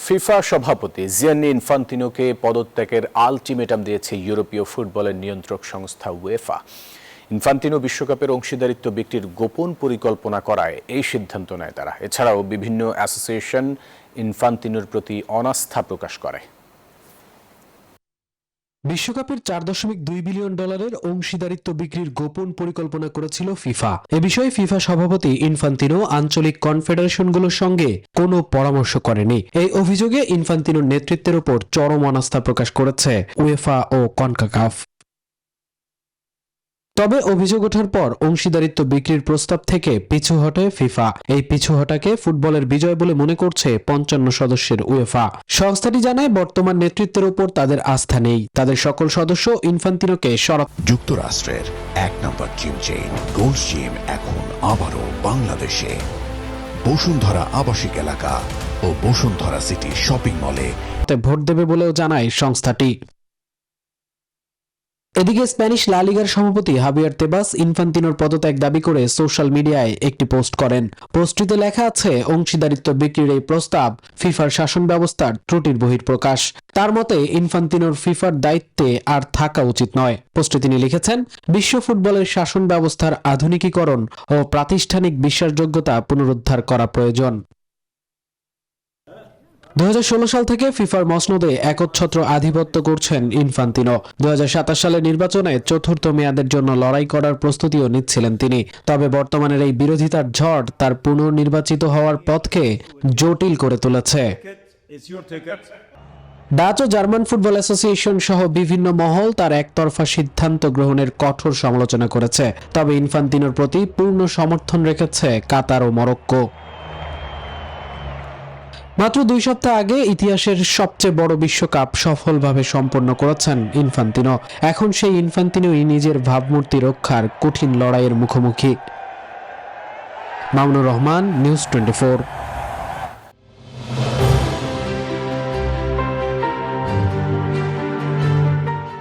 FIFA সভাপতি Gianni ইনফান্তিনোকে পদত্যাগের ultimatum দিয়েছে ইউরোপীয় ফুটবলের নিয়ন্ত্রক সংস্থা উয়েফা। ইনফান্তিনো বিশ্বকাপের অংশীদারিত্ব বিক্রির গোপন পরিকল্পনা করায় এই সিদ্ধান্ত নেয় তারা। এছাড়াও বিভিন্ন অ্যাসোসিয়েশন ইনফান্তিনোর প্রতি অনাস্থা প্রকাশ করে। বিশ্বকাপের $4.2 বিলিয়ন অংশীদারিত্ব বিক্রির গোপন পরিকল্পনা করেছিল ফিফা। এ বিষয়ে ফিফা সভাপতি ইনফান্তিনো আঞ্চলিক কনফেডারেশনগুলোর সঙ্গে কোনো পরামর্শ করেনি। এই অভিযোগে ইনফান্তিনোর নেতৃত্বের ওপর চরম অনাস্থা প্রকাশ করেছে উয়েফা ও কনকাকাফ। তবে অভিযোগ ওঠার পর অংশীদারিত্ব বিক্রির প্রস্তাব থেকে পিছু হটে ফিফা। এই পিছু হটাকে ফুটবলের বিজয় বলে মনে করছে 55 সদস্যের উয়েফা। সংস্থাটি জানায় বর্তমান নেতৃত্বের উপর তাদের আস্থা নেই। তাদের সকল সদস্য ইনফান্তিনোকে যুক্তরাষ্ট্রের 1 নম্বর জিম চেইন গোল্ড জিম এখন আবারও বাংলাদেশে বসুন্ধরা আবাসিক এলাকা ও বসুন্ধরা সিটি শপিং মলে ভোট দেবে বলেও জানায় সংস্থাটি। এদিকে স্প্যানিশ লা লিগার সভাপতি হাবিয়ার তেবাস ইনফান্তিনোর পদত্যাগ দাবি করে সোশ্যাল মিডিয়ায় একটি পোস্ট করেন। পোস্টটিতে লেখা আছে, অংশীদারিত্ব বিক্রির এই প্রস্তাব ফিফার শাসন ব্যবস্থার ত্রুটির বহিঃপ্রকাশ। তার মতে ইনফান্তিনোর ফিফার দায়িত্বে আর থাকা উচিত নয়। পোস্টে তিনি লিখেছেন, বিশ্ব ফুটবলের শাসন ব্যবস্থার আধুনিকীকরণ ও প্রাতিষ্ঠানিক বিশ্বাসযোগ্যতা পুনরুদ্ধার করা প্রয়োজন। 2016 সাল থেকে ফিফার মসনদে একচ্ছত্র আধিপত্য করছেন ইনফান্তিনো। 2027 সালের নির্বাচনে চতুর্থ মেয়াদের জন্য লড়াই করার প্রস্তুতিও নিচ্ছিলেন তিনি। তবে বর্তমানের এই বিরোধিতার ঝড় তার পুনর্নির্বাচিত হওয়ার পথকে জটিল করে তুলেছে। ডাচ ও জার্মান ফুটবল অ্যাসোসিয়েশন সহ বিভিন্ন মহল তার একতরফা সিদ্ধান্ত গ্রহণের কঠোর সমালোচনা করেছে। তবে ইনফান্তিনোর প্রতি পূর্ণ সমর্থন রেখেছে কাতার ও মরক্কো। মাত্র 2 সপ্তাহ আগে ইতিহাসের সবচেয়ে বড় বিশ্বকাপ সফলভাবে সম্পন্ন করেছেন ইনফান্তিনো। এখন সেই ইনফান্তিনোই নিজের ভাবমূর্তি রক্ষার কঠিন লড়াইয়ের মুখোমুখি। মামুনুর রহমান, নিউজ 24।